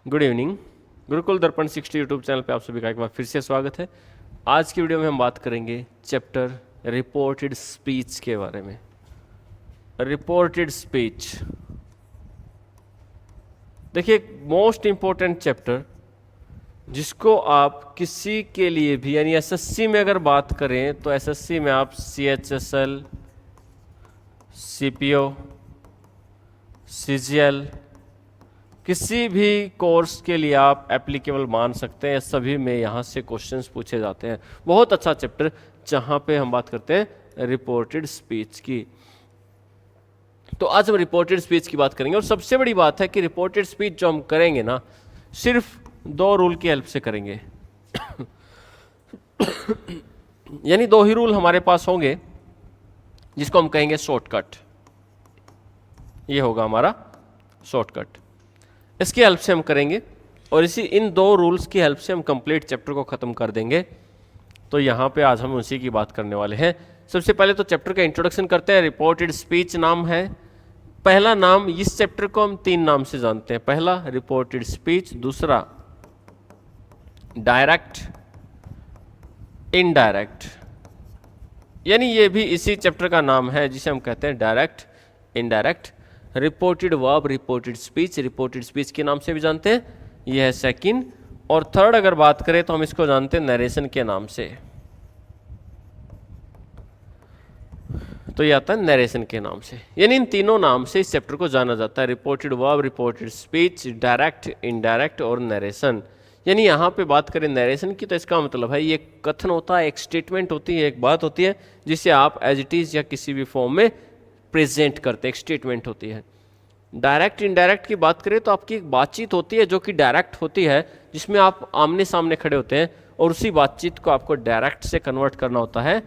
Good evening. Gurukul दर्पण 60 YouTube channel पे आप सभी का एक बार फिर से स्वागत है। आज की वीडियो में हम बात करेंगे चैप्टर रिपोर्टेड स्पीच के बारे में। रिपोर्टेड स्पीच देखिए, मोस्ट इम्पोर्टेंट चैप्टर जिसको आप किसी के लिए भी यानी एसएससी में अगर बात करें तो एसएससी में आप CHSL, CPO, CGL किसी भी कोर्स के लिए आप एप्लीकेबल मान सकते हैं। सभी में यहाँ से क्वेश्चंस पूछे जाते हैं। बहुत अच्छा चैप्टर जहाँ पे हम बात करते हैं रिपोर्टेड स्पीच की। तो आज हम रिपोर्टेड स्पीच की बात करेंगे और सबसे बड़ी बात है कि रिपोर्टेड स्पीच जो हम करेंगे ना, सिर्फ 2 रूल की हेल्प से करेंगे। यानी 2 ही रूल हमारे पास होंगे जिसको हम कहेंगे शॉर्टकट। ये होगा हमारा शॉर्टकट। इसकी हेल्प से हम करेंगे और इन 2 रूल्स की हेल्प से हम कंप्लीट चैप्टर को ख़त्म कर देंगे। तो यहाँ पे आज हम उसी की बात करने वाले हैं। सबसे पहले तो चैप्टर का इंट्रोडक्शन करते हैं। रिपोर्टेड स्पीच नाम है। पहला नाम, इस चैप्टर को हम 3 नाम से जानते हैं। पहला रिपोर्टेड स्पीच, दूसरा डायरेक्ट, इनडायरेक्ट, यानी ये भी इसी चैप्टर का नाम है जिसे हम कहते हैं direct, indirect. Reported verb, reported speech के नाम से भी जानते हैं। यह है सेकंड। और थर्ड अगर बात करें तो हम इसको जानते हैं नरेशन के नाम से। तो ये आता है नरेशन के नाम से। यानी इन तीनों नाम से इस चैप्टर को जाना जाता है। Reported verb, reported speech, direct, indirect और नरेशन। यानी यहाँ पे बात करें नरेशन की तो इसका मतलब है ये कथन होता है, एक स्टेटमेंट होती है, एक बात होती है जिसे आप एज इट इज या किसी भी फॉर्म में प्रेजेंट करते हैं, एक स्टेटमेंट होती है। डायरेक्ट, इनडायरेक्ट की बात करें तो आपकी एक बातचीत होती है जो कि डायरेक्ट होती है, जिसमें आप आमने सामने खड़े होते हैं और उसी बातचीत को आपको डायरेक्ट से कन्वर्ट करना होता है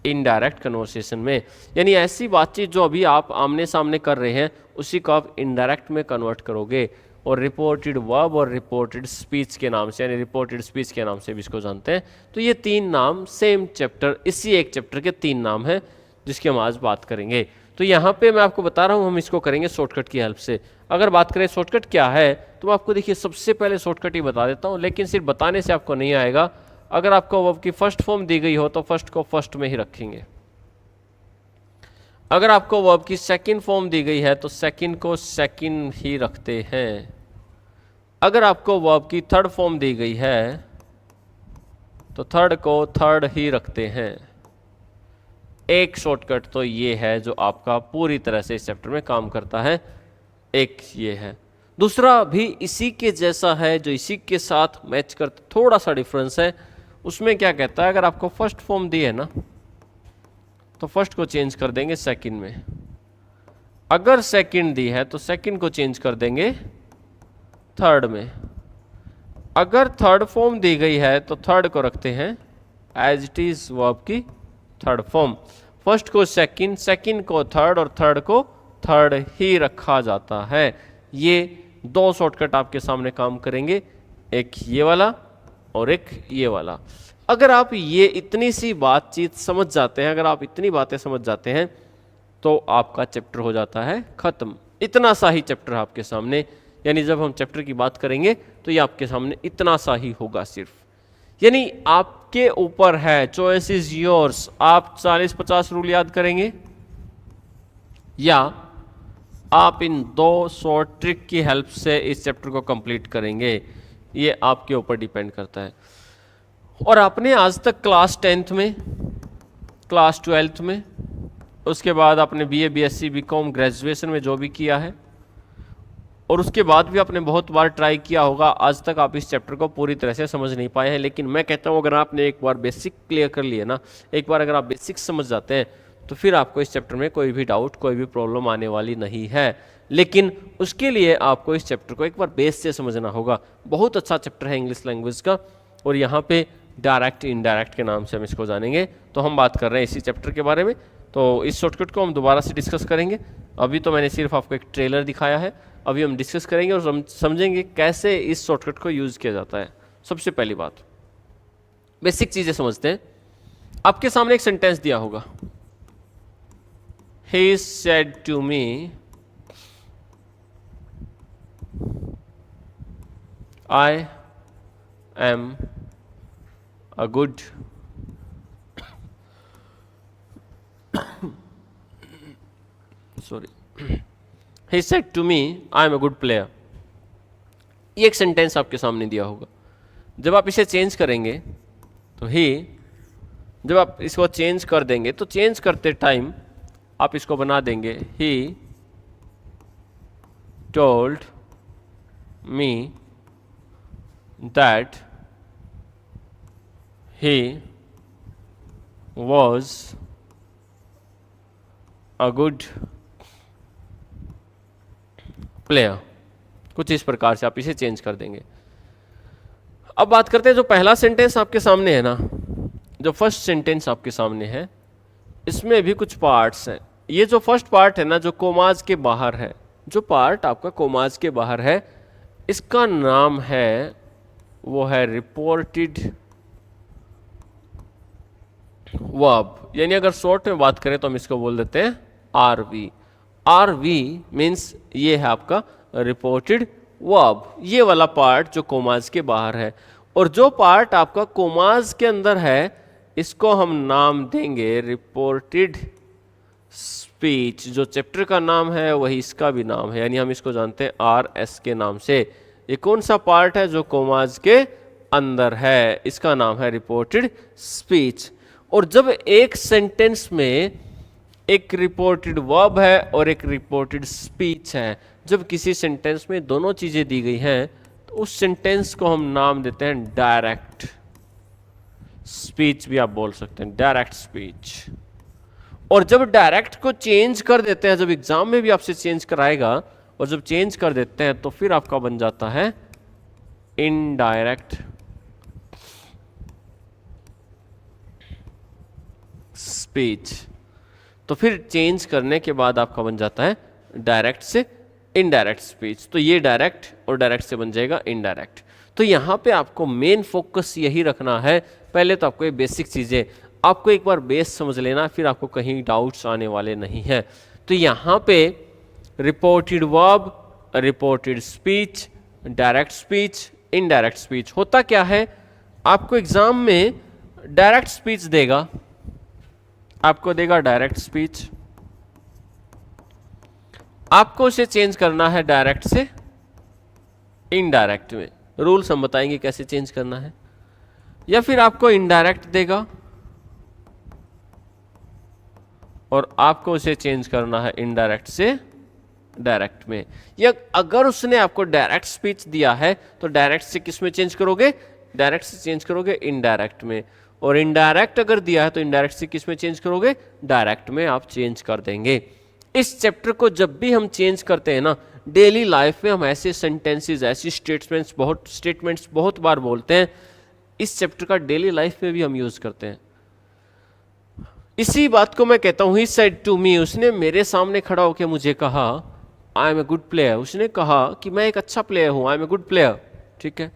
इनडायरेक्ट कन्वर्सेशन में। यानी ऐसी बातचीत जो अभी आप आमने सामने कर रहे हैं उसी को आप इनडायरेक्ट में कन्वर्ट करोगे। और रिपोर्टेड वर्ब और रिपोर्टेड स्पीच के नाम से, यानी रिपोर्टेड स्पीच के नाम से भी इसको जानते हैं। तो ये 3 नाम सेम चैप्टर, इसी एक चैप्टर के 3 नाम हैं जिसकी हम आज बात करेंगे। तो यहाँ पे मैं आपको बता रहा हूँ हम इसको करेंगे शॉर्टकट की हेल्प से। अगर बात करें शॉर्टकट क्या है तो मैं आपको देखिए सबसे पहले शॉर्टकट ही बता देता हूँ, लेकिन सिर्फ बताने से आपको नहीं आएगा। अगर आपको वर्ब की फर्स्ट फॉर्म दी गई हो तो फर्स्ट को फर्स्ट में ही रखेंगे। अगर आपको वर्ब की सेकंड फॉर्म दी गई है तो सेकंड को सेकंड ही रखते हैं। अगर आपको वर्ब की थर्ड फॉर्म दी गई है तो थर्ड को थर्ड ही रखते हैं। एक शॉर्टकट तो ये है जो आपका पूरी तरह से इस चैप्टर में काम करता है। एक ये है। दूसरा भी इसी के जैसा है जो इसी के साथ मैच करता, थोड़ा सा डिफरेंस है। उसमें क्या कहता है, अगर आपको फर्स्ट फॉर्म दी है ना तो फर्स्ट को चेंज कर देंगे सेकंड में। अगर सेकंड दी है तो सेकंड को चेंज कर देंगे थर्ड में। अगर थर्ड फॉर्म दी गई है तो थर्ड को रखते हैं एज इट इज वर्ब की थर्ड फॉर्म। फर्स्ट को सेकंड, सेकंड को थर्ड और थर्ड को थर्ड ही रखा जाता है। ये 2 शॉर्टकट आपके सामने काम करेंगे, एक ये वाला और एक ये वाला। अगर आप ये इतनी सी बातचीत समझ जाते हैं, अगर आप इतनी बातें समझ जाते हैं तो आपका चैप्टर हो जाता है खत्म। इतना सा ही चैप्टर आपके सामने, यानी जब हम चैप्टर की बात करेंगे तो ये आपके सामने इतना सा ही होगा सिर्फ। यानी आपके ऊपर है, चॉइस इज योर्स। आप 40-50 रूल याद करेंगे या आप इन 2 शॉर्ट ट्रिक की हेल्प से इस चैप्टर को कंप्लीट करेंगे, ये आपके ऊपर डिपेंड करता है। और आपने आज तक क्लास 10th में, क्लास 12th में, उसके बाद आपने BA, BSc, BCom, ग्रेजुएशन में जो भी किया है और उसके बाद भी आपने बहुत बार ट्राई किया होगा, आज तक आप इस चैप्टर को पूरी तरह से समझ नहीं पाए हैं। लेकिन मैं कहता हूँ अगर आपने एक बार बेसिक क्लियर कर लिए ना, एक बार अगर आप बेसिक समझ जाते हैं तो फिर आपको इस चैप्टर में कोई भी डाउट, कोई भी प्रॉब्लम आने वाली नहीं है। लेकिन उसके लिए आपको इस चैप्टर को एक बार बेस से समझना होगा। बहुत अच्छा चैप्टर है इंग्लिश लैंग्वेज का और यहाँ पे डायरेक्ट, इनडायरेक्ट के नाम से हम इसको जानेंगे। तो हम बात कर रहे हैं इसी चैप्टर के बारे में। तो इस शॉर्टकट को हम दोबारा से डिस्कस करेंगे। अभी तो मैंने सिर्फ आपको एक ट्रेलर दिखाया है, अभी हम डिस्कस करेंगे और समझेंगे कैसे इस शॉर्टकट को यूज़ किया जाता है। सबसे पहली बात, बेसिक चीज़ें समझते हैं। आपके सामने एक सेंटेंस दिया होगा, he said to me I am a good sorry he said to me I am a good player. ये एक सेंटेंस आपके सामने दिया होगा। जब आप इसे चेंज करेंगे तो ही, जब आप इसको चेंज कर देंगे तो चेंज करते टाइम आप इसको बना देंगे he told me that he was a good player. कुछ इस प्रकार से आप इसे चेंज कर देंगे। अब बात करते हैं जो पहला सेंटेंस आपके सामने है ना, जो फर्स्ट सेंटेंस आपके सामने है, इसमें भी कुछ पार्ट्स हैं। ये जो फर्स्ट पार्ट है ना, जो कोमाज के बाहर है, जो पार्ट आपका कोमाज के बाहर है, इसका नाम है, वो है रिपोर्टेड वर्ब। यानी अगर शॉर्ट में बात करें तो हम इसको बोल देते हैं आरवी। आरवी मीन्स ये है आपका रिपोर्टेड वर्ब, ये वाला पार्ट जो कोमाज के बाहर है। और जो पार्ट आपका कोमाज के अंदर है, इसको हम नाम देंगे रिपोर्टेड स्पीच। जो चैप्टर का नाम है वही इसका भी नाम है, यानी हम इसको जानते हैं RS के नाम से। ये कौन सा पार्ट है जो कोमाज के अंदर है, इसका नाम है रिपोर्टेड स्पीच। और जब एक सेंटेंस में एक रिपोर्टेड वर्ब है और एक रिपोर्टेड स्पीच है, जब किसी सेंटेंस में दोनों चीजें दी गई हैं तो उस सेंटेंस को हम नाम देते हैं डायरेक्ट स्पीच, भी आप बोल सकते हैं डायरेक्ट स्पीच। और जब डायरेक्ट को चेंज कर देते हैं, जब एग्जाम में भी आपसे चेंज कराएगा, और जब चेंज कर देते हैं तो फिर आपका बन जाता है इनडायरेक्ट स्पीच। तो फिर चेंज करने के बाद आपका बन जाता है डायरेक्ट से इनडायरेक्ट स्पीच। तो ये डायरेक्ट और डायरेक्ट से बन जाएगा इनडायरेक्ट। तो यहाँ पे आपको मेन फोकस यही रखना है। पहले तो आपको ये बेसिक चीज़ें, आपको एक बार बेस समझ लेना, फिर आपको कहीं डाउट्स आने वाले नहीं हैं। तो यहाँ पे reported verb, reported speech, direct speech, indirect speech. होता क्या है, आपको एग्जाम में डायरेक्ट स्पीच देगा, आपको देगा डायरेक्ट स्पीच, आपको उसे चेंज करना है डायरेक्ट से इनडायरेक्ट में। रूल्स हम बताएंगे कैसे चेंज करना है। या फिर आपको इनडायरेक्ट देगा और आपको उसे चेंज करना है इनडायरेक्ट से डायरेक्ट में। या अगर उसने आपको डायरेक्ट स्पीच दिया है तो डायरेक्ट से किस में चेंज करोगे, डायरेक्ट से चेंज करोगे इनडायरेक्ट में। और इनडायरेक्ट अगर दिया है तो इनडायरेक्ट से किस में चेंज करोगे, डायरेक्ट में आप चेंज कर देंगे। इस चैप्टर को जब भी हम चेंज करते हैं ना, डेली लाइफ में हम ऐसे सेंटेंसेस, ऐसी स्टेटमेंट्स बहुत बार बोलते हैं। इस चैप्टर का डेली लाइफ में भी हम यूज करते हैं। इसी बात को मैं कहता हूं, ही सेड टू मी, उसने मेरे सामने खड़ा होकर मुझे कहा I am a good player. उसने कहा कि मैं एक अच्छा प्लेयर हूं, I am a good player. ठीक है,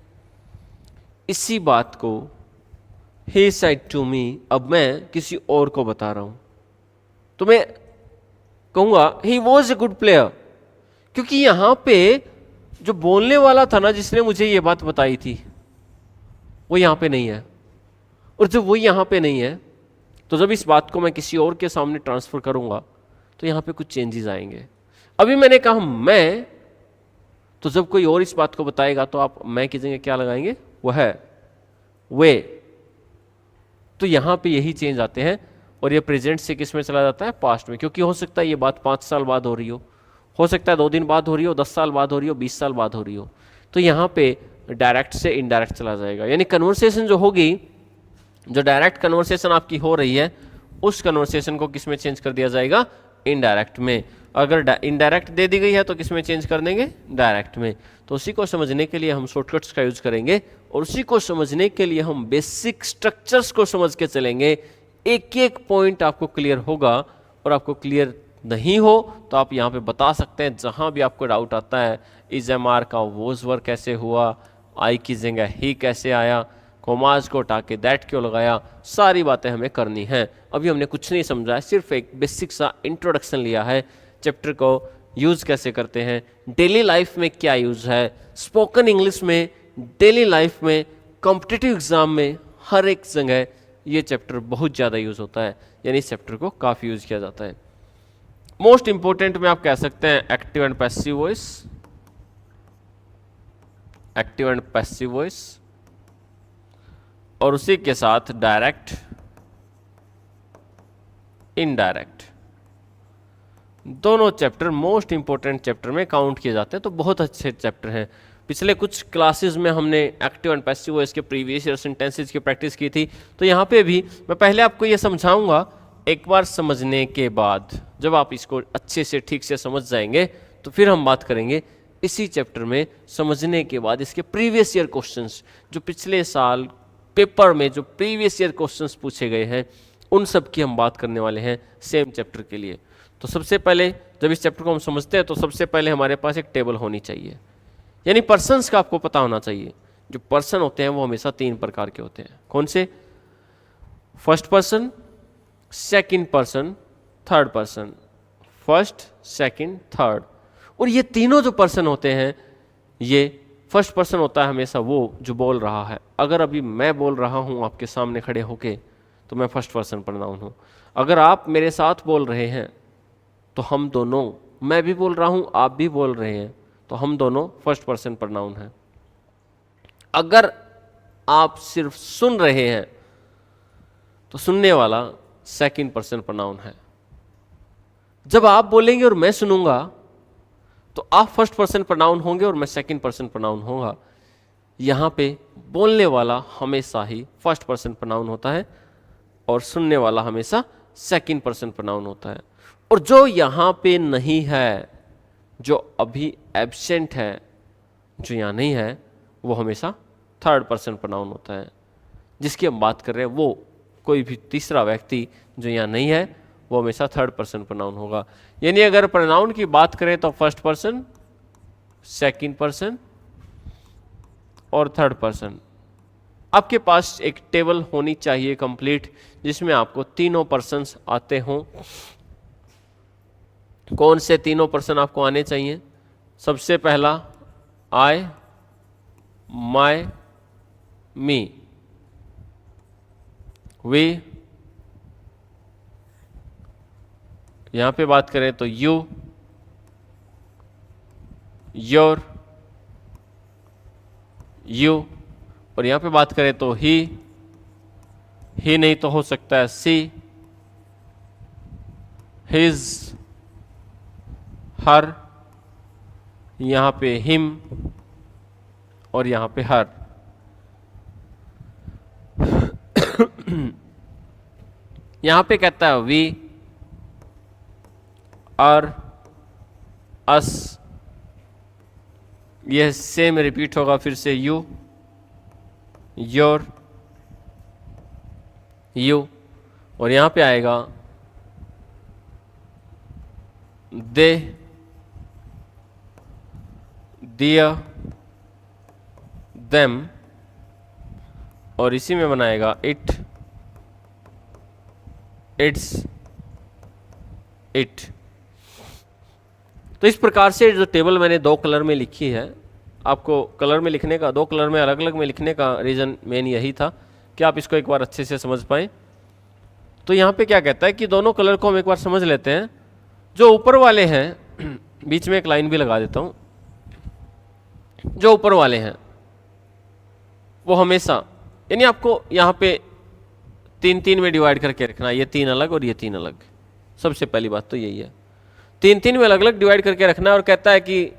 इसी बात को ही सेड टू मी अब मैं किसी और को बता रहा हूं, तो मैं कहूंगा he was a good player. क्योंकि यहां पे जो बोलने वाला था ना, जिसने मुझे ये बात बताई थी, वो यहां पे नहीं है। और जब वो यहां पे नहीं है तो जब इस बात को मैं किसी और के सामने ट्रांसफर करूंगा तो यहां पे कुछ चेंजेस आएंगे। अभी मैंने कहा मैं, तो जब कोई और इस बात को बताएगा तो आप मैं की जगह क्या लगाएंगे, वो है वे। तो यहां पे यही चेंज आते हैं और ये प्रेजेंट से किस में चला जाता है, पास्ट में। क्योंकि हो सकता है ये बात 5 साल बाद हो रही हो सकता है 2 दिन बाद हो रही हो, 10 साल बाद हो रही हो, 20 साल बाद हो रही हो। तो यहाँ पे डायरेक्ट से इनडायरेक्ट चला जाएगा। यानी कन्वर्सेशन जो होगी, जो डायरेक्ट कन्वर्सेशन आपकी हो रही है, उस कन्वर्सेशन को किस में चेंज कर दिया जाएगा, इनडायरेक्ट में। अगर इनडायरेक्ट दे दी गई है तो किस में चेंज कर देंगे, डायरेक्ट में। तो उसी को समझने के लिए हम शॉर्टकट्स का यूज करेंगे और उसी को समझने के लिए हम बेसिक स्ट्रक्चर्स को समझ के चलेंगे। एक एक पॉइंट आपको क्लियर होगा, और आपको क्लियर नहीं हो तो आप यहाँ पे बता सकते हैं। जहाँ भी आपको डाउट आता है, इज एम आर का वोज वर्क कैसे हुआ, आई की जगह ही कैसे आया, कोमाज को हटा के दैट क्यों लगाया, सारी बातें हमें करनी हैं। अभी हमने कुछ नहीं समझा है, सिर्फ एक बेसिक सा इंट्रोडक्शन लिया है। चैप्टर को यूज़ कैसे करते हैं, डेली लाइफ में क्या यूज़ है, स्पोकन इंग्लिश में डेली लाइफ में, कॉम्पिटिटिव एग्जाम में, हर एक जगह ये चैप्टर बहुत ज़्यादा यूज़ होता है, यानी इस चैप्टर को काफ़ी यूज़ किया जाता है। मोस्ट इंपॉर्टेंट में आप कह सकते हैं active and passive voice, active and passive voice, और उसी के साथ डायरेक्ट, इनडायरेक्ट, दोनों चैप्टर मोस्ट इंपॉर्टेंट चैप्टर में काउंट किए जाते हैं। तो बहुत अच्छे चैप्टर हैं। पिछले कुछ क्लासेस में हमने एक्टिव एंड पैसिव वॉइस के प्रीवियस ईयर सेंटेंसेस की प्रैक्टिस की थी, तो यहाँ पे भी मैं पहले आपको ये समझाऊंगा, एक बार समझने के बाद जब आप इसको अच्छे से ठीक से समझ जाएंगे तो फिर हम बात करेंगे इसी चैप्टर में समझने के बाद इसके प्रीवियस ईयर क्वेश्चंस, जो पिछले साल पेपर में जो प्रीवियस ईयर क्वेश्चंस पूछे गए हैं उन सब की हम बात करने वाले हैं सेम चैप्टर के लिए। तो सबसे पहले जब इस चैप्टर को हम समझते हैं तो सबसे पहले हमारे पास एक टेबल होनी चाहिए, यानी पर्सन्स का आपको पता होना चाहिए। जो पर्सन होते हैं वो हमेशा 3 प्रकार के होते हैं। कौन से? First person, second person, third person. First, second, third. और ये तीनों जो पर्सन होते हैं, ये फर्स्ट पर्सन होता है हमेशा वो जो बोल रहा है। अगर अभी मैं बोल रहा हूँ आपके सामने खड़े होके तो मैं फर्स्ट पर्सन प्रोनाउन हूँ। अगर आप मेरे साथ बोल रहे हैं तो हम दोनों, मैं भी बोल रहा हूँ आप भी बोल रहे हैं, तो हम दोनों फर्स्ट पर्सन प्रोनाउन हैं। अगर आप सिर्फ सुन रहे हैं तो सुनने वाला सेकंड पर्सन प्रोनाउन है। जब आप बोलेंगे और मैं सुनूंगा तो आप फर्स्ट पर्सन प्रोनाउन होंगे और मैं सेकंड पर्सन प्रोनाउन होगा। यहाँ पे बोलने वाला हमेशा ही फर्स्ट पर्सन प्रोनाउन होता है और सुनने वाला हमेशा सेकंड पर्सन प्रोनाउन होता है। और जो यहाँ पे नहीं है, जो अभी एब्सेंट है, जो यहाँ नहीं है, वो हमेशा थर्ड पर्सन प्रोनाउन होता है। जिसकी हम बात कर रहे हैं वो कोई भी तीसरा व्यक्ति जो यहाँ नहीं है वो हमेशा थर्ड पर्सन प्रोनाउन होगा। यानी अगर प्रोनाउन की बात करें तो फर्स्ट पर्सन, सेकंड पर्सन और थर्ड पर्सन। आपके पास एक टेबल होनी चाहिए कंप्लीट, जिसमें आपको तीनों पर्सन्स आते हों। कौन से तीनों पर्सन आपको आने चाहिए? सबसे पहला आई, माई, मी, वी। यहां पे बात करें तो यू, योर, यू। और यहां पे बात करें तो ही नहीं तो हो सकता है सी, हिज, हर, यहां पे हिम और यहां पे हर। यहां पे कहता है वी, आर, अस। यह सेम रिपीट होगा फिर से, यू, योर, यू। और यहां पे आएगा दे, दिया, देम। और इसी में बनाएगा इट, इट्स, इट। तो इस प्रकार से जो टेबल मैंने 2 कलर में लिखी है, आपको कलर में लिखने का, 2 कलर में अलग अलग में लिखने का रीज़न मेन यही था कि आप इसको एक बार अच्छे से समझ पाएँ। तो यहाँ पे क्या कहता है कि दोनों कलर को हम एक बार समझ लेते हैं। जो ऊपर वाले हैं, बीच में एक लाइन भी लगा देता हूँ। जो ऊपर वाले हैं वो हमेशा, यानी आपको यहाँ पे 3-3 में डिवाइड करके रखना, ये 3 अलग और ये 3 अलग। सबसे पहली बात तो यही है, 3-3 में अलग अलग डिवाइड करके रखना। और कहता है कि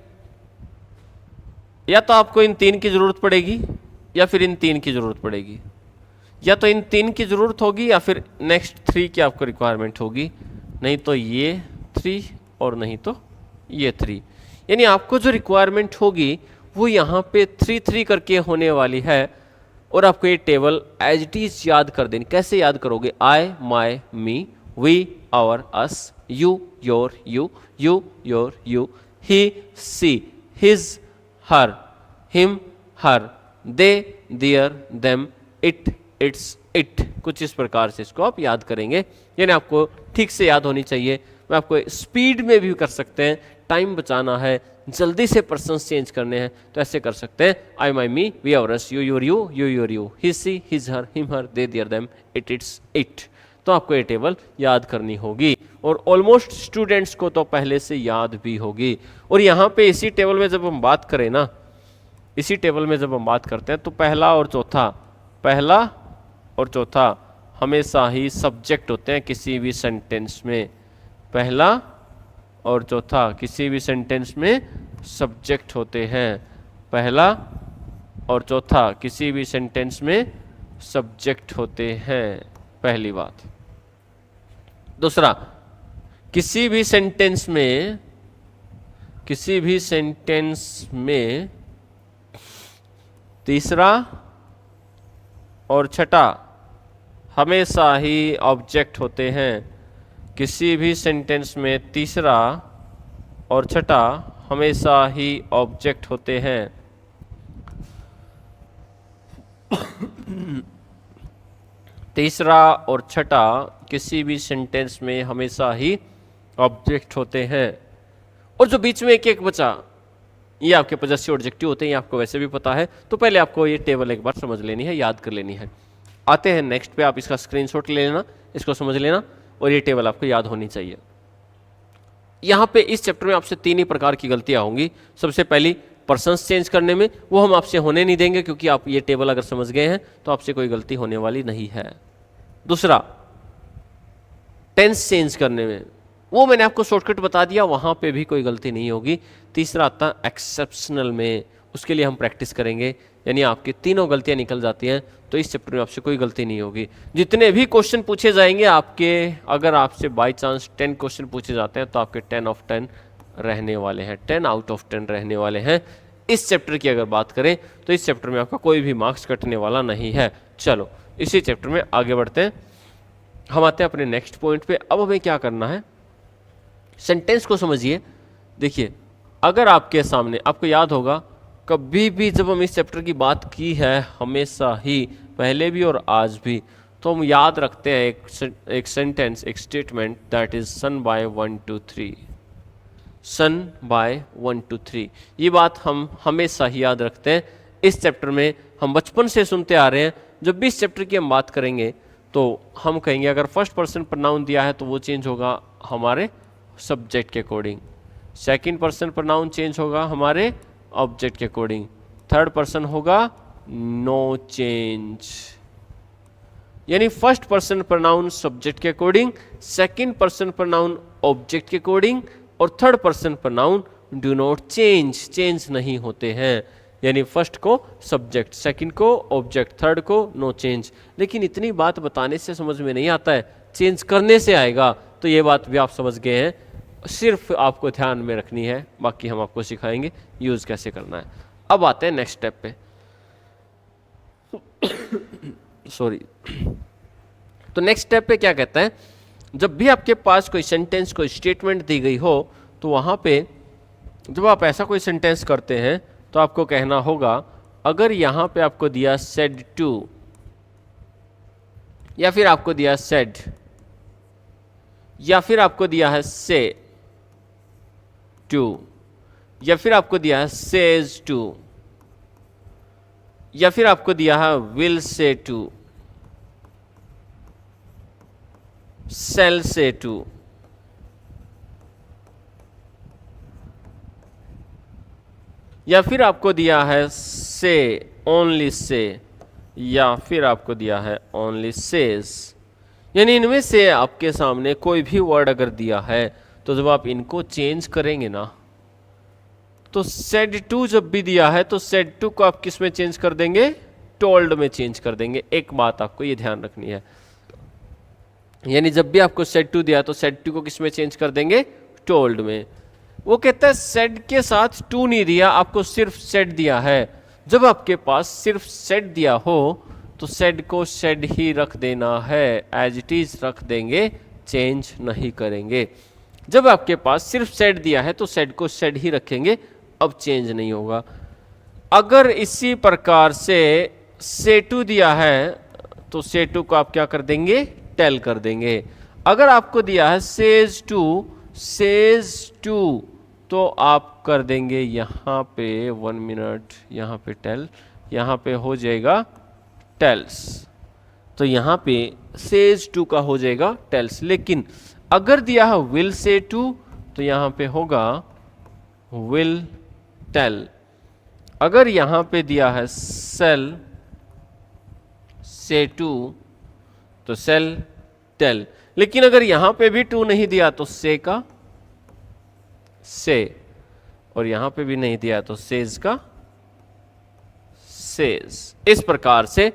या तो आपको इन 3 की जरूरत पड़ेगी या फिर इन 3 की जरूरत पड़ेगी, या तो इन 3 की जरूरत होगी या फिर नेक्स्ट 3 की आपको रिक्वायरमेंट होगी, नहीं तो ये 3 और नहीं तो ये 3। यानी आपको जो रिक्वायरमेंट होगी वो यहाँ पे 3-3 करके होने वाली है। और आपको ये टेबल एज इट इज याद कर देनी। कैसे याद करोगे? I, my, me, we, our, us, you, your, you, you, your, you, he, she, his, her, him, her, they, their, them, it, its, it. कुछ इस प्रकार से इसको आप याद करेंगे, यानी आपको ठीक से याद होनी चाहिए। मैं आपको स्पीड में भी कर सकते हैं, टाइम बचाना है, जल्दी से पर्सन्स चेंज करने हैं तो ऐसे कर सकते हैं, I my me, we our us, you your you, you your you, his she his her, him her, they their them, it its it. तो आपको ये टेबल याद करनी होगी और ऑलमोस्ट स्टूडेंट्स को तो पहले से याद भी होगी। और यहाँ पे इसी टेबल में जब हम बात करें ना, इसी टेबल में जब हम बात करते हैं तो पहला और चौथा हमेशा ही सब्जेक्ट होते हैं किसी भी सेंटेंस में। पहला और चौथा किसी भी सेंटेंस में सब्जेक्ट होते हैं। पहला और चौथा किसी भी सेंटेंस में सब्जेक्ट होते हैं, पहली बात। दूसरा, किसी भी सेंटेंस में तीसरा और छठा हमेशा ही ऑब्जेक्ट होते हैं। किसी भी सेंटेंस में तीसरा और छठा हमेशा ही ऑब्जेक्ट होते हैं। तीसरा और छठा किसी भी सेंटेंस में हमेशा ही ऑब्जेक्ट होते हैं। और जो बीच में एक बचा, ये आपके पॉजेसिव ऑब्जेक्टिव होते हैं, ये आपको वैसे भी पता है। तो पहले आपको ये टेबल एक बार समझ लेनी है, याद कर लेनी है। आते हैं नेक्स्ट पे, आप इसका स्क्रीनशॉट ले लेना, इसको समझ लेना और ये टेबल आपको याद होनी चाहिए। यहाँ पे इस चैप्टर में आपसे 3 ही प्रकार की गलतियाँ होंगी। सबसे पहली, पर्सन्स चेंज करने में, वो हम आपसे होने नहीं देंगे क्योंकि आप ये टेबल अगर समझ गए हैं तो आपसे कोई गलती होने वाली नहीं है। दूसरा, टेंस चेंज करने में, वो मैंने आपको शॉर्टकट बता दिया, वहाँ पे भी कोई गलती नहीं होगी। तीसरा आता एक्सेप्शनल में, उसके लिए हम प्रैक्टिस करेंगे, यानी आपकी तीनों गलतियाँ निकल जाती हैं तो इस चैप्टर में आपसे कोई गलती नहीं होगी। जितने भी क्वेश्चन पूछे जाएंगे आपके, अगर आपसे बाय चांस 10 क्वेश्चन पूछे जाते हैं तो आपके 10 ऑफ 10 रहने वाले हैं, 10 आउट ऑफ 10 रहने वाले हैं। इस चैप्टर की अगर बात करें तो इस चैप्टर में आपका कोई भी मार्क्स कटने वाला नहीं है। चलो इसी चैप्टर में आगे बढ़ते हैं, हम आते हैं अपने नेक्स्ट पॉइंट पे। अब हमें क्या करना है, सेंटेंस को समझिए। देखिए, अगर आपके सामने, आपको याद होगा कभी भी जब हम इस चैप्टर की बात की है, हमेशा ही, पहले भी और आज भी, तो हम याद रखते हैं एक सेंटेंस, एक statement, that is SON by 1 2 3, SON by 1 2 3। ये बात हम हमेशा ही याद रखते हैं। इस चैप्टर में हम बचपन से सुनते आ रहे हैं, जब भी इस चैप्टर की हम बात करेंगे तो हम कहेंगे अगर फर्स्ट पर्सन प्रोनाउन दिया है तो वो चेंज होगा हमारे सब्जेक्ट के according, second person pronoun change होगा हमारे ऑब्जेक्ट के अकॉर्डिंग, थर्ड पर्सन होगा नो चेंज। यानी फर्स्ट पर्सन प्रोनाउन सब्जेक्ट के according, second person pronoun object के अकॉर्डिंग और third person pronoun do not change, change नहीं होते हैं। यानी फर्स्ट को सब्जेक्ट, सेकंड को ऑब्जेक्ट, थर्ड को नो चेंज। लेकिन इतनी बात बताने से समझ में नहीं आता है, चेंज करने से आएगा। तो ये बात भी आप समझ गए हैं, सिर्फ आपको ध्यान में रखनी है, बाकी हम आपको सिखाएंगे यूज कैसे करना है। अब आते हैं नेक्स्ट स्टेप पे। सॉरी। तो नेक्स्ट स्टेप पे क्या कहता है, जब भी आपके पास कोई सेंटेंस, कोई स्टेटमेंट दी गई हो तो वहां पे जब आप ऐसा कोई सेंटेंस करते हैं तो आपको कहना होगा, अगर यहां पे आपको दिया सेड टू, या फिर आपको दिया सेड, या फिर आपको दिया है से टू, या फिर आपको दिया है सेज टू, या फिर आपको दिया है will say to, shall say to, या फिर आपको दिया है से, ओनली से, या फिर आपको दिया है ओनली सेज। यानी इनमें से आपके सामने कोई भी वर्ड अगर दिया है तो जब आप इनको चेंज करेंगे ना, तो सेड टू जब भी दिया है तो सेड टू को आप किस में चेंज कर देंगे, टोल्ड में चेंज कर देंगे। एक बात आपको ये ध्यान रखनी है, यानी जब भी आपको सेड टू दिया तो सेड टू को किस में चेंज कर देंगे, टोल्ड में। वो कहता है सेड के साथ टू नहीं दिया, आपको सिर्फ सेड दिया है। जब आपके पास सिर्फ सेड दिया हो तो सेड को सेड ही रख देना है, एज इट इज रख देंगे, चेंज नहीं करेंगे। जब आपके पास सिर्फ सेड दिया है तो सेड को सेड ही रखेंगे, अब चेंज नहीं होगा। अगर इसी प्रकार से टू दिया है तो से टू को आप क्या कर देंगे, टेल कर देंगे। अगर आपको दिया है सेज टू तो आप कर देंगे यहाँ पे 1 मिनट, यहाँ पे टेल, यहाँ पे हो जाएगा टेल्स, तो यहाँ पे सेज टू का हो जाएगा टेल्स। लेकिन अगर दिया है विल से टू तो यहाँ पे होगा विल टेल। अगर यहाँ पे दिया है सेल से टू तो सेल टेल। लेकिन अगर यहाँ पे भी टू नहीं दिया तो से का से, और यहाँ पे भी नहीं दिया तो सेज का सेज। इस प्रकार से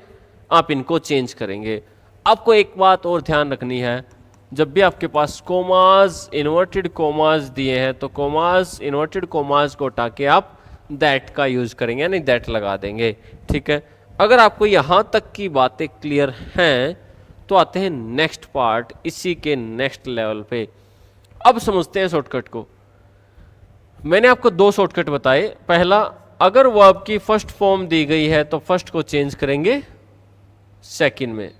आप इनको चेंज करेंगे। आपको एक बात और ध्यान रखनी है, जब भी आपके पास कोमास, इन्वर्टेड कोमास दिए हैं तो कोमास, इन्वर्टेड कोमास को हटा के आप दैट का यूज करेंगे, यानी दैट लगा देंगे। ठीक है, अगर आपको यहां तक की बातें क्लियर हैं तो आते हैं नेक्स्ट पार्ट, इसी के नेक्स्ट लेवल पे। अब समझते हैं शॉर्टकट को। मैंने आपको दो शॉर्टकट बताए। पहला, अगर वर्ब की फर्स्ट फॉर्म दी गई है तो फर्स्ट को चेंज करेंगे सेकंड में।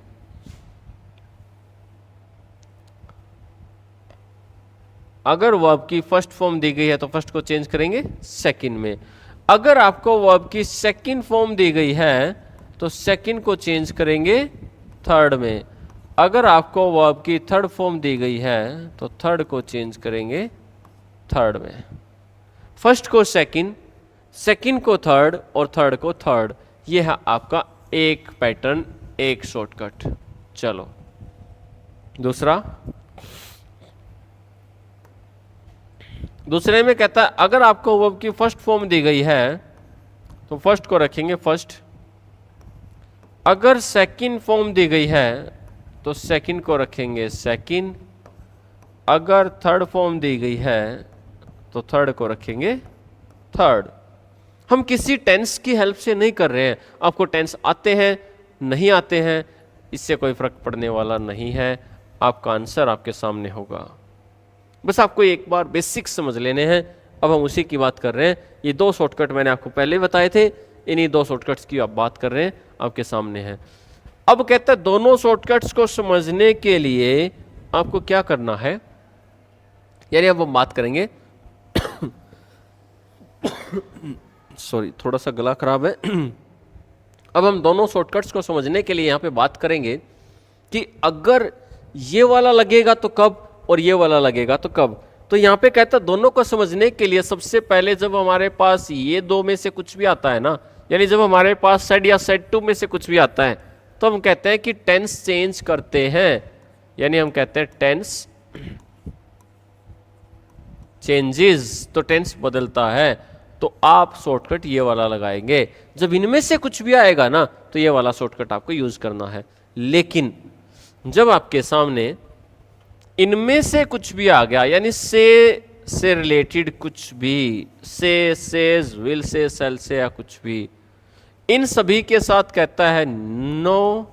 अगर वर्ब की फर्स्ट फॉर्म दी गई है तो फर्स्ट को चेंज करेंगे सेकंड में। अगर आपको वर्ब की सेकंड फॉर्म दी गई है तो सेकंड को चेंज करेंगे थर्ड में। अगर आपको वर्ब की थर्ड फॉर्म दी गई है तो थर्ड को चेंज करेंगे थर्ड में। फर्स्ट को सेकंड, सेकंड को थर्ड और थर्ड को थर्ड। यह है आपका एक पैटर्न, एक शॉर्टकट। चलो दूसरा, दूसरे में कहता है अगर आपको वर्ब की फर्स्ट फॉर्म दी गई है तो फर्स्ट को रखेंगे फर्स्ट। अगर सेकंड फॉर्म दी गई है तो सेकंड को रखेंगे सेकंड। अगर थर्ड फॉर्म दी गई है तो थर्ड को रखेंगे थर्ड। हम किसी टेंस की हेल्प से नहीं कर रहे हैं। आपको टेंस आते हैं नहीं आते हैं इससे कोई फर्क पड़ने वाला नहीं है, आपका आंसर आपके सामने होगा। बस आपको एक बार बेसिक समझ लेने हैं। अब हम उसी की बात कर रहे हैं। ये दो शॉर्टकट मैंने आपको पहले बताए थे, इन्हीं दो शॉर्टकट्स की आप बात कर रहे हैं, आपके सामने है। अब कहता है दोनों शॉर्टकट्स को समझने के लिए आपको क्या करना है, यानी अब हम बात करेंगे सॉरी थोड़ा सा गला खराब है। अब हम दोनों शॉर्टकट्स को समझने के लिए यहां पे बात करेंगे कि अगर ये वाला लगेगा तो कब और ये वाला लगेगा तो कब। तो यहां पे कहता है दोनों को समझने के लिए सबसे पहले जब हमारे पास ये दो में से कुछ भी आता है ना, यानी जब हमारे पास सेड या सेड टू में से कुछ भी आता है तो हम कहते हैं कि टेंस चेंज करते हैं, यानी हम कहते हैं टेंस चेंजेस, तो टेंस बदलता है। तो आप शॉर्टकट ये वाला लगाएंगे। जब इनमें से कुछ भी आएगा ना तो ये वाला शॉर्टकट आपको यूज करना है। लेकिन जब आपके सामने इनमें से कुछ भी आ गया, यानी से रिलेटेड कुछ भी, से, सेज, विल से, सेल से या कुछ भी, इन सभी के साथ कहता है नो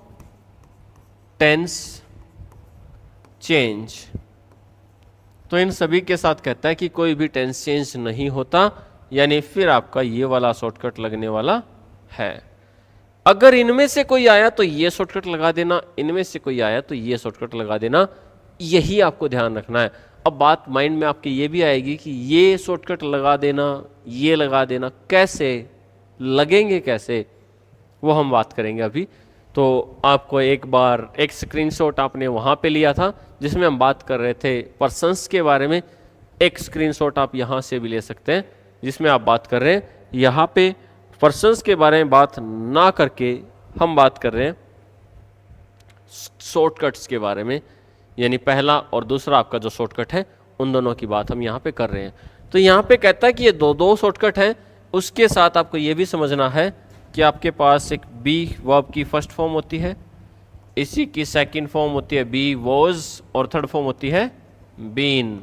टेंस चेंज। तो इन सभी के साथ कहता है कि कोई भी टेंस चेंज नहीं होता, यानी फिर आपका ये वाला शॉर्टकट लगने वाला है। अगर इनमें से कोई आया तो ये शॉर्टकट लगा देना, इनमें से कोई आया तो ये शॉर्टकट लगा देना, यही आपको ध्यान रखना है। अब बात माइंड में आपके ये भी आएगी कि ये शॉर्टकट लगा देना, ये लगा देना, कैसे लगेंगे, कैसे, वो हम बात करेंगे अभी। तो आपको एक बार एक स्क्रीनशॉट आपने वहाँ पे लिया था जिसमें हम बात कर रहे थे पर्सन्स के बारे में। एक स्क्रीनशॉट आप यहाँ से भी ले सकते हैं जिसमें आप बात कर रहे हैं, यहाँ पे पर्सन्स के बारे में बात ना करके हम बात कर रहे हैं शॉर्टकट्स के बारे में, यानी पहला और दूसरा आपका जो शॉर्टकट है उन दोनों की बात हम यहाँ पे कर रहे हैं। तो यहाँ पे कहता है कि ये दो शॉर्टकट हैं। उसके साथ आपको ये भी समझना है कि आपके पास एक बी वर्ब की फर्स्ट फॉर्म होती है, इसी की सेकंड फॉर्म होती है बी वॉज, और थर्ड फॉर्म होती है बीन,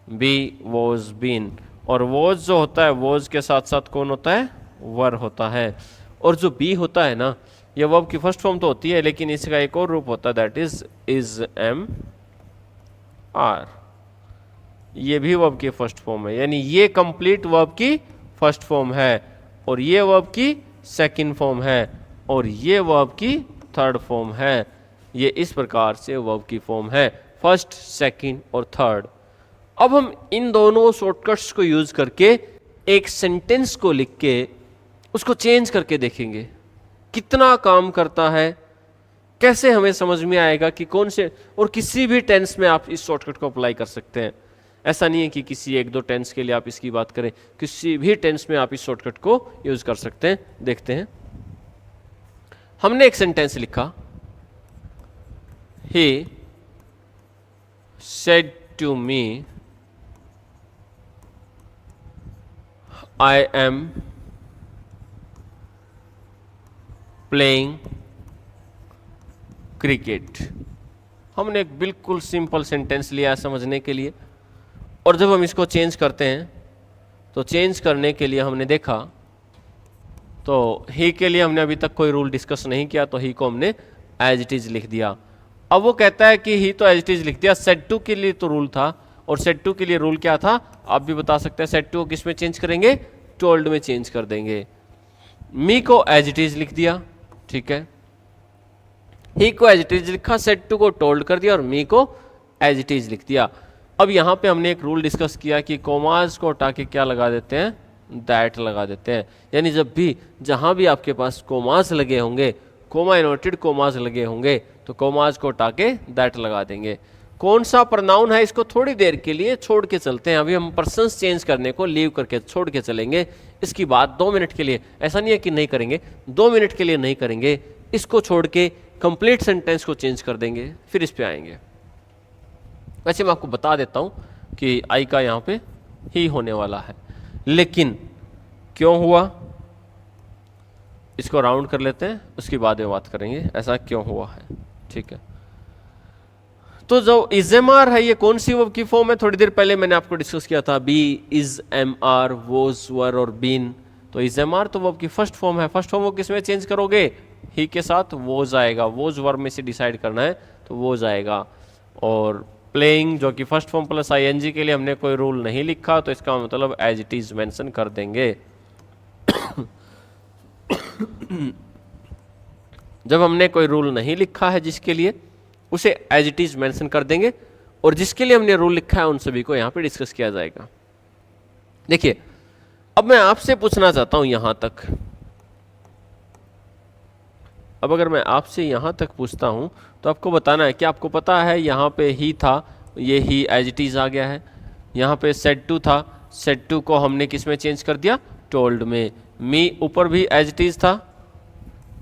बी वॉज बीन। और वॉज जो होता है, वॉज के साथ साथ कौन होता है, वर होता है। और जो बी होता है ना, ये वर्ब की फर्स्ट फॉर्म तो होती है लेकिन इसका एक और रूप होता है, दैट इज एम आर। ये भी वर्ब की फर्स्ट फॉर्म है, यानी ये कंप्लीट वर्ब की फर्स्ट फॉर्म है, और ये वर्ब की सेकंड फॉर्म है, और ये वर्ब की थर्ड फॉर्म है। ये इस प्रकार से वर्ब की फॉर्म है, फर्स्ट, सेकंड और थर्ड। अब हम इन दोनों शॉर्टकट्स को यूज करके एक सेंटेंस को लिख के उसको चेंज करके देखेंगे कितना काम करता है, कैसे हमें समझ में आएगा कि कौन से, और किसी भी टेंस में आप इस शॉर्टकट को अप्लाई कर सकते हैं। ऐसा नहीं है कि किसी एक दो टेंस के लिए आप इसकी बात करें, किसी भी टेंस में आप इस शॉर्टकट को यूज कर सकते हैं। देखते हैं, हमने एक सेंटेंस लिखा, he said to me I am playing cricket। हमने एक बिल्कुल सिंपल सेंटेंस लिया है समझने के लिए, और जब हम इसको चेंज करते हैं तो चेंज करने के लिए हमने देखा, तो ही के लिए हमने अभी तक कोई रूल डिस्कस नहीं किया, तो ही को हमने एज इट इज लिख दिया। अब वो कहता है कि ही तो एज इट इज लिख दिया, सेड टू के लिए तो रूल था, और सेड टू के लिए रूल क्या था आप भी बता सकते हैं। सेड टू को किस में चेंज करेंगे, टोल्ड में चेंज कर देंगे। मी को एज इट इज लिख दिया, ठीक है, ही को एज इट इज लिखा, सेड टू को टोल्ड कर दिया, और मी को एज इट इज लिख दिया। अब यहाँ पे हमने एक रूल डिस्कस किया कि कोमास को हटा के क्या लगा देते हैं, दैट लगा देते हैं। यानी जब भी जहां भी आपके पास कोमास लगे होंगे, कोमा इन्वर्टेड कोमास लगे होंगे, तो कोमास को हटा के दैट लगा देंगे। कौन सा प्रनाउन है इसको थोड़ी देर के लिए छोड़ के चलते हैं। अभी हम पर्सन्स चेंज करने को लीव करके छोड़ के चलेंगे। इसकी बात 2 मिनट के लिए, ऐसा नहीं है कि नहीं करेंगे, 2 मिनट के लिए नहीं करेंगे, इसको छोड़ के कंप्लीट सेंटेंस को चेंज कर देंगे, फिर इस पे आएंगे। वैसे मैं आपको बता देता हूं कि आई का यहाँ पे ही होने वाला है, लेकिन क्यों हुआ इसको राउंड कर लेते हैं, उसके बाद में बात करेंगे ऐसा क्यों हुआ है, ठीक है। तो जो इज़-एम-आर है ये कौन सी वर्ब की फॉर्म है, थोड़ी देर पहले मैंने आपको डिस्कस किया था, be, is, am, are, was, were और बीन। तो इज़-एम-आर तो वर्ब की फर्स्ट फॉर्म है। फर्स्ट फॉर्म वो किस में चेंज करोगे, ही के साथ वोज आएगा, वोज वर्ब में से डिसाइड करना है तो वोज आएगा। और प्लेइंग जो कि फर्स्ट फॉर्म प्लस आईएनजी के लिए हमने कोई रूल नहीं लिखा, तो इसका मतलब एज इट इज मेंशन कर देंगे। जब हमने कोई रूल नहीं लिखा है जिसके लिए, उसे एज इट इज मेंशन कर देंगे, और जिसके लिए हमने रूल लिखा है उन सभी को यहां पे डिस्कस किया जाएगा। देखिए अब मैं आपसे पूछना चाहता हूं यहां तक, अब अगर मैं आपसे यहां तक पूछता हूं तो आपको बताना है कि आपको पता है यहां पे ही था, ये ही एज इट इज आ गया है। यहां पे सेड टू था, सेड टू को हमने किस में चेंज कर दिया, टोल्ड में। मी ऊपर भी एज इट इज था,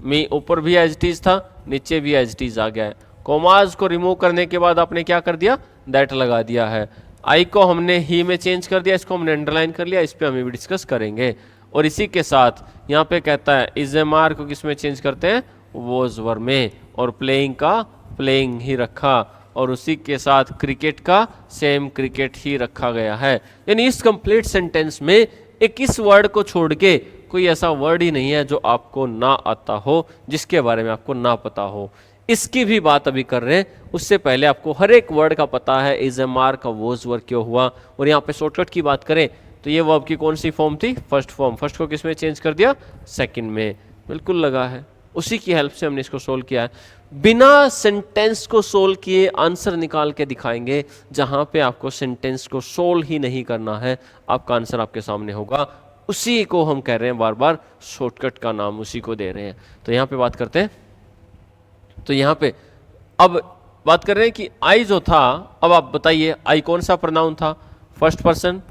मी ऊपर भी एज इट इज था, नीचे भी एज इट इज आ गया है। कोमाज को रिमूव करने के बाद आपने क्या कर दिया, दैट लगा दिया है। आई को हमने ही में चेंज कर दिया, इसको हमने अंडरलाइन कर लिया, इस पर हम भी डिस्कस करेंगे। और इसी के साथ यहाँ पे कहता है इज़-एम-आर को किस में चेंज करते हैं, वोज वर्ब में, और प्लेइंग का प्लेइंग ही रखा, और उसी के साथ क्रिकेट का सेम क्रिकेट ही रखा गया है। यानी इस कंप्लीट सेंटेंस में एक इस वर्ड को छोड़ के कोई ऐसा वर्ड ही नहीं है जो आपको ना आता हो, जिसके बारे में आपको ना पता हो। इसकी भी बात अभी कर रहे हैं, उससे पहले आपको हर एक वर्ड का पता है इज़-एम-आर का वोज वर्ब क्यों हुआ। और यहाँ पे शॉर्टकट की बात करें तो ये वर्ब की कौन सी फॉर्म थी, फर्स्ट फॉर्म। फर्स्ट को किस में चेंज कर दिया, सेकंड में। बिल्कुल लगा है, उसी की हेल्प से हमने इसको सोल्व किया है। बिना सेंटेंस को सोल्व किए आंसर निकाल के दिखाएंगे, जहां पे आपको सेंटेंस को सोल्व ही नहीं करना है, आपका आंसर आपके सामने होगा। उसी को हम कह रहे हैं बार बार, शॉर्टकट का नाम उसी को दे रहे हैं। तो यहाँ पे बात करते हैं, तो यहाँ पे अब बात कर रहे हैं कि आई जो था, अब आप बताइए आई कौन सा प्रोनाउन था, फर्स्ट पर्सन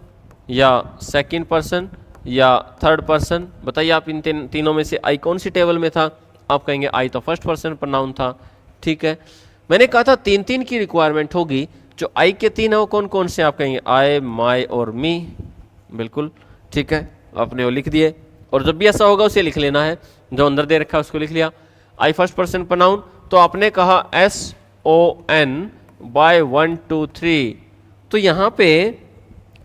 या सेकंड पर्सन या थर्ड पर्सन, बताइए आप इन तीनों में से आई कौन सी टेबल में था। आप कहेंगे आई तो फर्स्ट पर्सन प्रोनाउन था, ठीक है। मैंने कहा था 3-3 की रिक्वायरमेंट होगी, जो आई के 3 है वो कौन कौन से, आप कहेंगे आई, माई और मी, बिल्कुल ठीक है, आपने वो लिख दिए। और जब भी ऐसा होगा उसे लिख लेना है, जो अंदर दे रखा है उसको लिख लिया। आई फर्स्ट पर्सन प्रोनाउन, तो आपने कहा SON बाय 1 2 3, तो यहाँ पे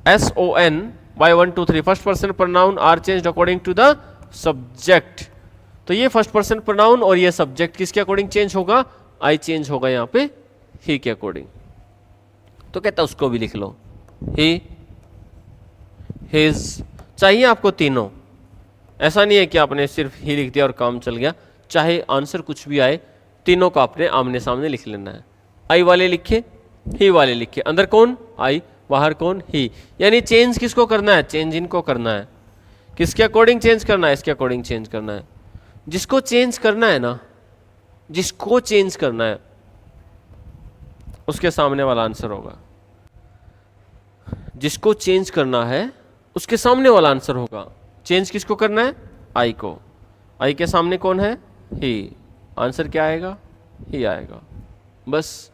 SON by 1 2 3 first person pronoun are changed according to the subject. तो ये फर्स्ट पर्सन प्रोनाउन और ये सब्जेक्ट किसके अकॉर्डिंग चेंज होगा, आई चेंज होगा यहाँ पे ही के अकॉर्डिंग। तो कहता उसको भी लिख लो, ही, हिज, चाहिए आपको तीनों। ऐसा नहीं है कि आपने सिर्फ ही लिख दिया और काम चल गया, चाहे आंसर कुछ भी आए, तीनों को आपने आमने सामने लिख लेना है। आई वाले लिखे, ही वाले लिखे, अंदर कौन, आई, बाहर कौन, ही। यानी चेंज किसको करना है, चेंज इनको करना है। किसके अकॉर्डिंग चेंज करना है, इसके अकॉर्डिंग चेंज करना है। जिसको चेंज करना है ना, जिसको चेंज करना है उसके सामने वाला आंसर होगा। जिसको चेंज करना है उसके सामने वाला आंसर होगा। चेंज किसको करना है, आई को। आई के सामने कौन है, ही। आंसर क्या आएगा, ही आएगा। बस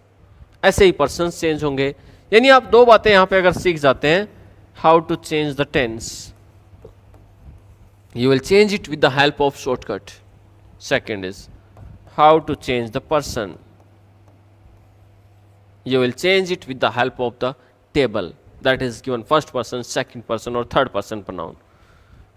ऐसे ही पर्सन्स चेंज होंगे। यानी आप दो बातें यहां पे अगर सीख जाते हैं, how to change the tense, you will change it with the help of shortcut. Second is how to change the person, you will change it with the help of the table that is given first person, second person और third person pronoun.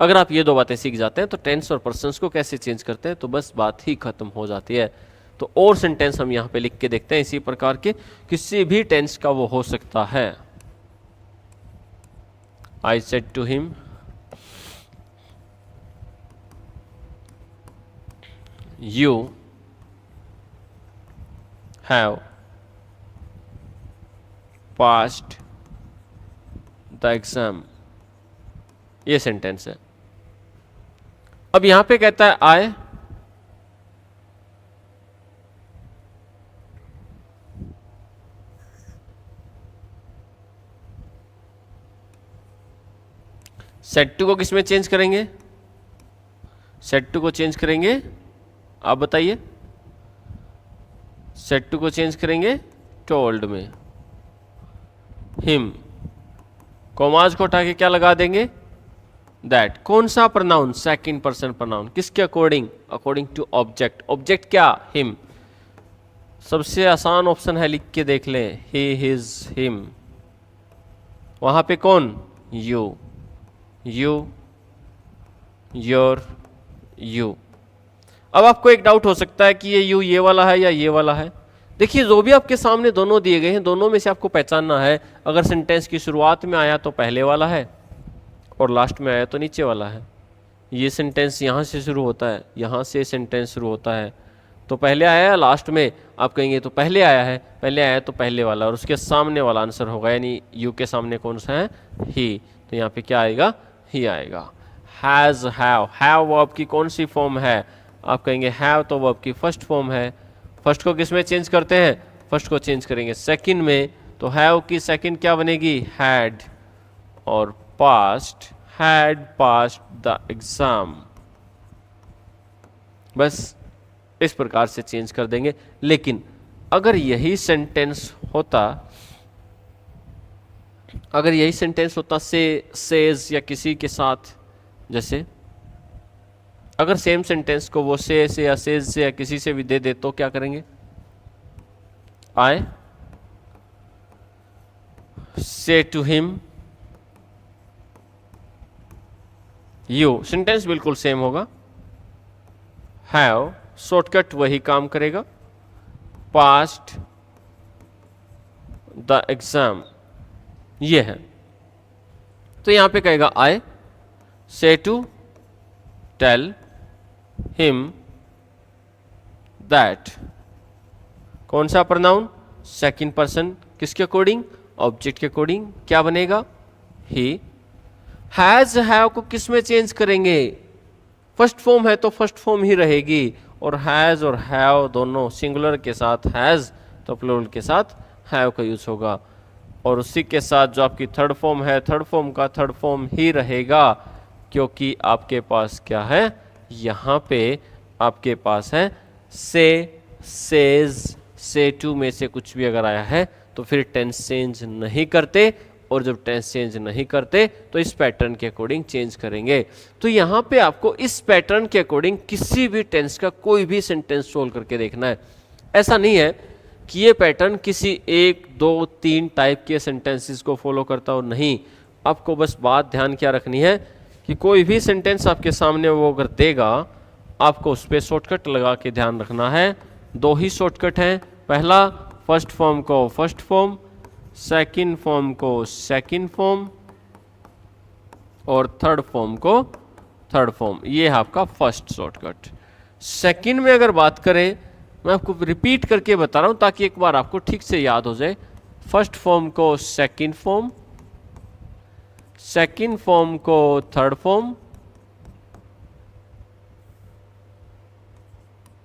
अगर आप ये दो बातें सीख जाते हैं तो टेंस और पर्सन्स को कैसे चेंज करते हैं तो बस बात ही खत्म हो जाती है। तो और सेंटेंस हम यहाँ पे लिख के देखते हैं इसी प्रकार के, किसी भी टेंस का वो हो सकता है। I said to him, you have passed the exam। ये सेंटेंस है। अब यहां पे कहता है आई, सेट टू को किसमें चेंज करेंगे, सेट टू को चेंज करेंगे, आप बताइए, सेट टू को चेंज करेंगे टोल्ड में। हिम, कॉमाज को उठा के क्या लगा देंगे, दैट। कौन सा प्रनाउन, सेकंड पर्सन प्रनाउन। किसके according, according to object. Object क्या, हिम। सबसे आसान ऑप्शन है, लिख के देख लें, ही, हिज, हिम। वहां पे कौन, यू, यू, योर, यू। अब आपको एक डाउट हो सकता है कि ये यू ये वाला है या ये वाला है। देखिए जो भी आपके सामने दोनों दिए गए हैं, दोनों में से आपको पहचानना है। अगर सेंटेंस की शुरुआत में आया तो पहले वाला है और लास्ट में आया तो नीचे वाला है। ये सेंटेंस यहाँ से शुरू होता है, यहाँ से सेंटेंस शुरू होता है, तो पहले आया है लास्ट में आप कहेंगे तो पहले आया है, पहले आया तो पहले वाला और उसके सामने वाला आंसर होगा। यानी यू के सामने कौन सा है, ही। तो यहाँ पे क्या आएगा, ही आएगा। हैज़, हैव, हैव वर्ब की कौन सी फॉर्म है, आप कहेंगे हैव तो वर्ब की फर्स्ट फॉर्म है। फर्स्ट को किस में चेंज करते हैं, फर्स्ट को चेंज करेंगे सेकंड में, तो हैव की सेकंड क्या बनेगी, हैड। और past, had passed the exam. बस इस प्रकार से चेंज कर देंगे। लेकिन अगर यही सेंटेंस होता, अगर यही सेंटेंस होता से, सेज या किसी के साथ, जैसे अगर सेम सेंटेंस को वो से या सेज से या किसी से भी दे दे तो क्या करेंगे, आई से टू हिम यू, सेंटेंस बिल्कुल सेम होगा। हैव शॉर्टकट वही काम करेगा, पास्ट द एग्जाम ये है। तो यहां पे कहेगा आई से टू टेल हिम दैट। कौन सा प्रनाउन, सेकंड पर्सन, किसके अकॉर्डिंग, ऑब्जेक्ट के अकॉर्डिंग, क्या बनेगा, ही। हैज, हैव को किस में चेंज करेंगे, फर्स्ट फॉर्म है तो फर्स्ट फॉर्म ही रहेगी, और हैज और हैव दोनों सिंगुलर के साथ हैज तो प्लूरल के साथ हैव का यूज होगा, और उसी के साथ जो आपकी थर्ड फॉर्म है, थर्ड फॉर्म का थर्ड फॉर्म ही रहेगा, क्योंकि आपके पास क्या है, यहाँ पे आपके पास है से, सेज, से टू में से कुछ भी अगर आया है तो फिर टेंस चेंज नहीं करते, और जब टेंस चेंज नहीं करते तो इस पैटर्न के अकॉर्डिंग चेंज करेंगे। तो यहाँ पे आपको इस पैटर्न के अकॉर्डिंग किसी भी टेंस का कोई भी सेंटेंस सोल्व करके देखना है। ऐसा नहीं है कि ये पैटर्न किसी एक दो तीन टाइप के सेंटेंसेस को फॉलो करता हो, नहीं। आपको बस बात ध्यान क्या रखनी है कि कोई भी सेंटेंस आपके सामने वो अगर देगा, आपको उस पर शॉर्टकट लगा के ध्यान रखना है। दो ही शॉर्टकट हैं, पहला फर्स्ट फॉर्म को फर्स्ट फॉर्म, सेकंड फॉर्म को सेकंड फॉर्म, और थर्ड फॉर्म को थर्ड फॉर्म। ये है आपका फर्स्ट शॉर्टकट। सेकंड में अगर बात करें, मैं आपको रिपीट करके बता रहा हूं ताकि एक बार आपको ठीक से याद हो जाए। फर्स्ट फॉर्म को सेकंड फॉर्म, सेकंड फॉर्म को थर्ड फॉर्म,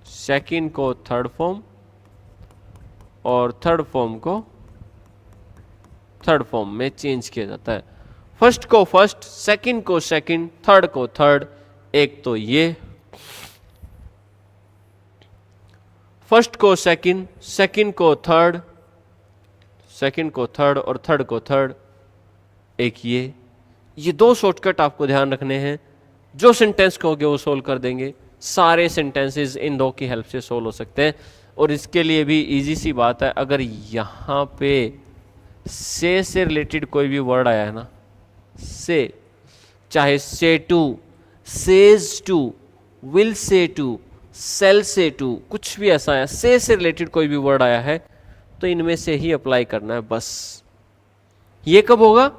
सेकंड को थर्ड फॉर्म और थर्ड फॉर्म को थर्ड फॉर्म में चेंज किया जाता है। फर्स्ट को फर्स्ट, सेकंड को सेकंड, थर्ड को थर्ड। एक तो ये फर्स्ट को सेकंड, सेकंड को थर्ड, सेकंड को थर्ड और थर्ड को थर्ड। एक ये दो शॉर्टकट आपको ध्यान रखने हैं। जो सेंटेंस कहोगे वो सोल्व कर देंगे। सारे सेंटेंसेस इन दो की हेल्प से सोल्व हो सकते हैं। और इसके लिए भी इजी सी बात है, अगर यहाँ पे से रिलेटेड कोई भी वर्ड आया है ना, से, चाहे say to, says to, will say to, shall say to, कुछ भी ऐसा है, से रिलेटेड कोई भी वर्ड आया है तो इनमें से ही अप्लाई करना है बस। ये कब होगा?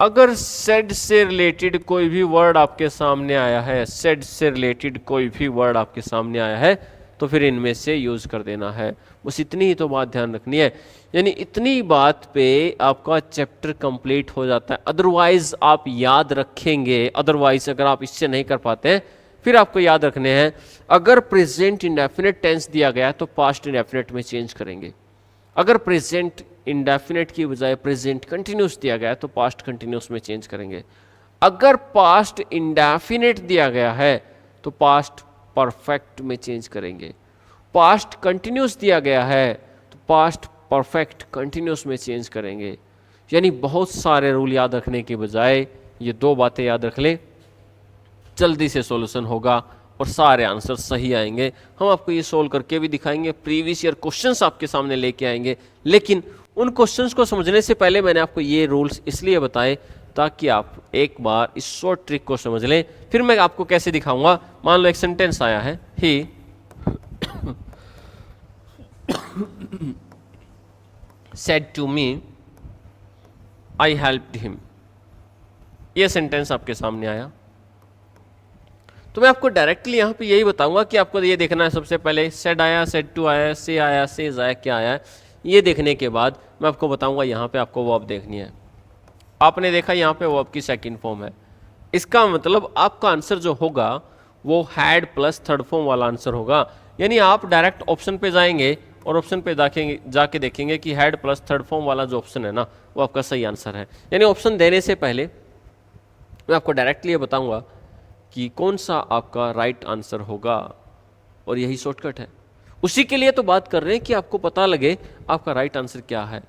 अगर सेड से रिलेटेड कोई भी वर्ड आपके सामने आया है, सेड से रिलेटेड कोई भी वर्ड आपके सामने आया है तो फिर इनमें से यूज कर देना है। बस इतनी ही तो बात ध्यान रखनी है। यानी इतनी बात पे आपका चैप्टर कंप्लीट हो जाता है। अदरवाइज आप याद रखेंगे, अदरवाइज अगर आप इससे नहीं कर पाते हैं फिर आपको याद रखने हैं, अगर प्रेजेंट इंडेफिनिट टेंस दिया गया है तो पास्ट इंडेफिनिट में चेंज करेंगे। अगर प्रेजेंट इंडेफिनिट की बजाय प्रेजेंट कंटिन्यूस दिया गया है तो पास्ट कंटिन्यूस में चेंज करेंगे। अगर पास्ट इंडेफिनिट दिया गया है तो पास्ट परफेक्ट में चेंज करेंगे। पास्ट कंटिन्यूस दिया गया है तो पास्ट परफेक्ट कंटिन्यूस में चेंज करेंगे। यानी बहुत सारे रूल याद रखने के बजाय ये दो बातें याद रख लें, जल्दी से सॉल्यूशन होगा और सारे आंसर सही आएंगे। हम आपको ये सोल्व करके भी दिखाएंगे, प्रीवियस ईयर क्वेश्चंस आपके सामने लेके आएंगे। लेकिन उन क्वेश्चंस को समझने से पहले मैंने आपको ये रूल्स इसलिए बताए ताकि आप एक बार इस शॉर्ट ट्रिक को समझ लें। फिर मैं आपको कैसे दिखाऊंगा। मान लो एक सेंटेंस आया है, ही said to me I helped him। ये सेंटेंस आपके सामने आया तो मैं आपको डायरेक्टली यहाँ पे यही बताऊंगा कि आपको ये देखना है। सबसे पहले सेड आया, सेड टू आया, से आया, सेज आया, क्या आया है, ये देखने के बाद मैं आपको बताऊंगा यहाँ पे आपको वर्ब देखनी है। आपने देखा यहाँ पे वर्ब की सेकंड फॉर्म है। इसका मतलब आपका आंसर जो होगा वो हैड प्लस थर्ड फॉर्म वाला आंसर होगा। यानी आप डायरेक्ट ऑप्शन पे जाएंगे और ऑप्शन पे जाके देखेंगे कि हैड प्लस थर्ड फॉर्म वाला जो ऑप्शन है ना वो आपका सही आंसर है। यानी ऑप्शन देने से पहले मैं आपको डायरेक्टली ये बताऊंगा कि कौन सा आपका राइट आंसर होगा और यही शॉर्टकट है। उसी के लिए तो बात कर रहे हैं कि आपको पता लगे आपका राइट आंसर क्या है,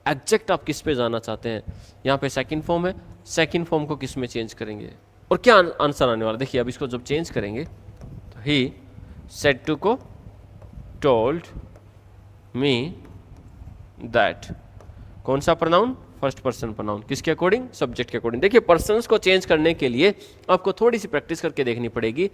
एग्जैक्ट आप किस पे जाना चाहते हैं। यहाँ पे सेकंड फॉर्म है, सेकंड फॉर्म को किस में चेंज करेंगे और क्या आंसर आने वाला। देखिए अब इसको जब चेंज करेंगे तो ही सेड टू को टोल्ड मी दैट, कौन सा प्रोनाउन, फर्स्ट पर्सन प्रोनाउन, किसके अकॉर्डिंग, सब्जेक्ट के अकॉर्डिंग। देखिए पर्सन्स को चेंज करने के लिए आपको थोड़ी सी प्रैक्टिस करके देखनी पड़ेगी।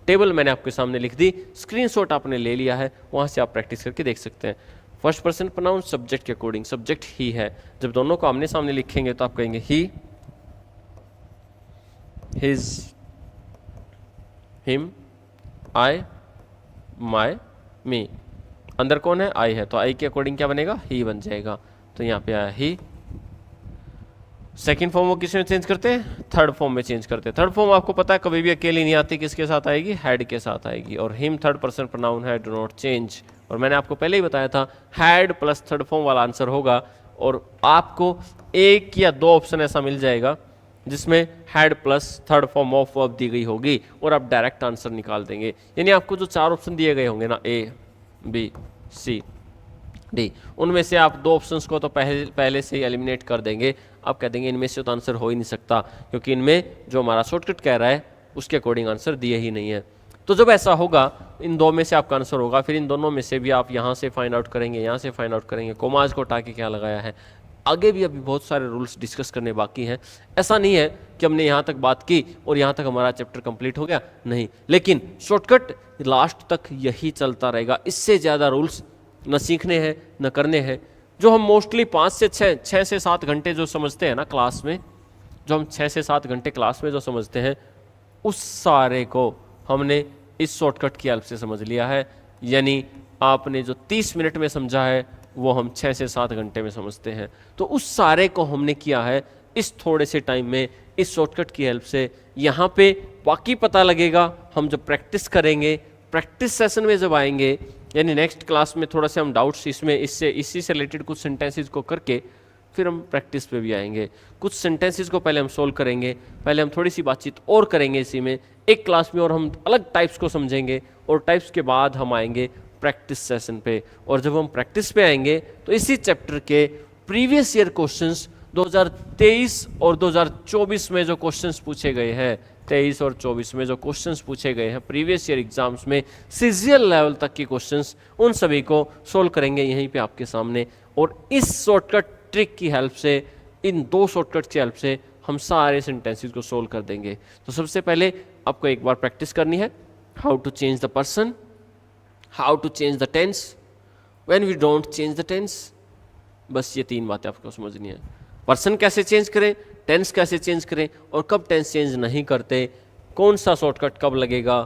टेबल मैंने आपके सामने लिख दी, स्क्रीनशॉट आपने ले लिया है, वहां से आप प्रैक्टिस करके देख सकते हैं। फर्स्ट पर्सन प्रोनाउन सब्जेक्ट के अकॉर्डिंग, सब्जेक्ट ही है। जब दोनों को आमने सामने लिखेंगे तो आप कहेंगे ही, हिज, हिम, आई, माई, मी। अंदर कौन है, आई है, तो आई के अकॉर्डिंग क्या बनेगा, ही बन जाएगा। तो यहाँ पे आया ही। सेकंड फॉर्म वो किस में चेंज करते हैं, थर्ड फॉर्म में चेंज करते हैं। थर्ड फॉर्म आपको पता है कभी भी अकेली नहीं आती, किसके साथ आएगी, हैड के साथ आएगी। और हिम थर्ड पर्सन प्रोनाउन है, डू नॉट चेंज। और मैंने आपको पहले ही बताया था हैड प्लस थर्ड फॉर्म वाला आंसर होगा। और आपको एक या दो ऑप्शन ऐसा मिल जाएगा जिसमें had plus third form of verb दी गई होगी और आप डायरेक्ट आंसर निकाल देंगे। यानी आपको जो चार ऑप्शन दिए गए होंगे ना, ए, बी, सी, डी, उनमें से आप दो ऑप्शंस को तो पहले से ही एलिमिनेट कर देंगे। आप कह देंगे इनमें से तो आंसर हो ही नहीं सकता, क्योंकि इनमें जो हमारा शॉर्टकट कह रहा है उसके अकॉर्डिंग आंसर दिए ही नहीं है। तो जब ऐसा होगा, इन दो में से आपका आंसर होगा, फिर इन दोनों में से भी आप यहाँ से फाइंड आउट करेंगे, यहाँ से फाइंड आउट करेंगे, कोमाज को हटा के क्या लगाया है। आगे भी अभी बहुत सारे रूल्स डिस्कस करने बाकी हैं। ऐसा नहीं है कि हमने यहाँ तक बात की और यहाँ तक हमारा चैप्टर कंप्लीट हो गया, नहीं। लेकिन शॉर्टकट लास्ट तक यही चलता रहेगा। इससे ज़्यादा रूल्स न सीखने हैं न करने हैं। जो हम मोस्टली 5 से 6 से 7 घंटे जो समझते हैं ना क्लास में, जो हम 6 से 7 घंटे क्लास में जो समझते हैं, उस सारे को हमने इस शॉर्टकट की हेल्प से समझ लिया है। यानी आपने जो 30 मिनट में समझा है वो हम 6 से 7 घंटे में समझते हैं। तो उस सारे को हमने किया है इस थोड़े से टाइम में इस शॉर्टकट की हेल्प से यहाँ पे बाकी पता लगेगा। हम जब प्रैक्टिस करेंगे, प्रैक्टिस सेशन में जब आएंगे, यानी नेक्स्ट क्लास में थोड़ा से हम डाउट्स इसमें इसी से रिलेटेड कुछ सेंटेंसेस को करके फिर हम प्रैक्टिस पे भी आएंगे। कुछ सेंटेंसेस को पहले हम सोल्व करेंगे, पहले हम थोड़ी सी बातचीत और करेंगे इसी में एक क्लास में, और हम अलग टाइप्स को समझेंगे, और टाइप्स के बाद हम आएंगे प्रैक्टिस सेशन पे। और जब हम प्रैक्टिस पे आएंगे तो इसी चैप्टर के प्रीवियस ईयर क्वेश्चंस 2023 और 2024 में जो क्वेश्चंस पूछे गए हैं, 23 और 24 में जो क्वेश्चंस पूछे गए हैं प्रीवियस ईयर एग्जाम्स में, सीजीएल लेवल तक के क्वेश्चंस, उन सभी को सोल्व करेंगे यहीं पे आपके सामने। और इस शॉर्टकट ट्रिक की हेल्प से, इन दो शॉर्टकट की हेल्प से हम सारे सेंटेंसेस को सोल्व कर देंगे। तो सबसे पहले आपको एक बार प्रैक्टिस करनी है, how to change the person, how to change the tense, when we don't change the tense. बस ये तीन बातें आपको समझनी है। पर्सन कैसे चेंज करें, टेंस कैसे चेंज करें, और कब टेंस चेंज नहीं करते, कौन सा शॉर्टकट कब लगेगा,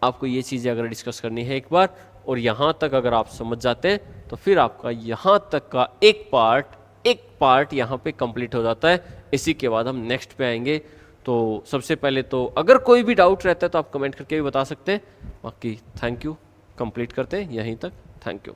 आपको ये चीज़ें अगर डिस्कस करनी है एक बार, और यहाँ तक अगर आप समझ जाते हैं तो फिर आपका यहाँ तक का एक पार्ट यहाँ पे कंप्लीट हो जाता है। इसी के बाद हम नेक्स्ट पे आएंगे। तो सबसे पहले तो अगर कोई भी डाउट रहता है तो आप कमेंट करके भी बता सकते हैं। बाकी थैंक यू, कंप्लीट करते हैं यहीं तक। Thank you.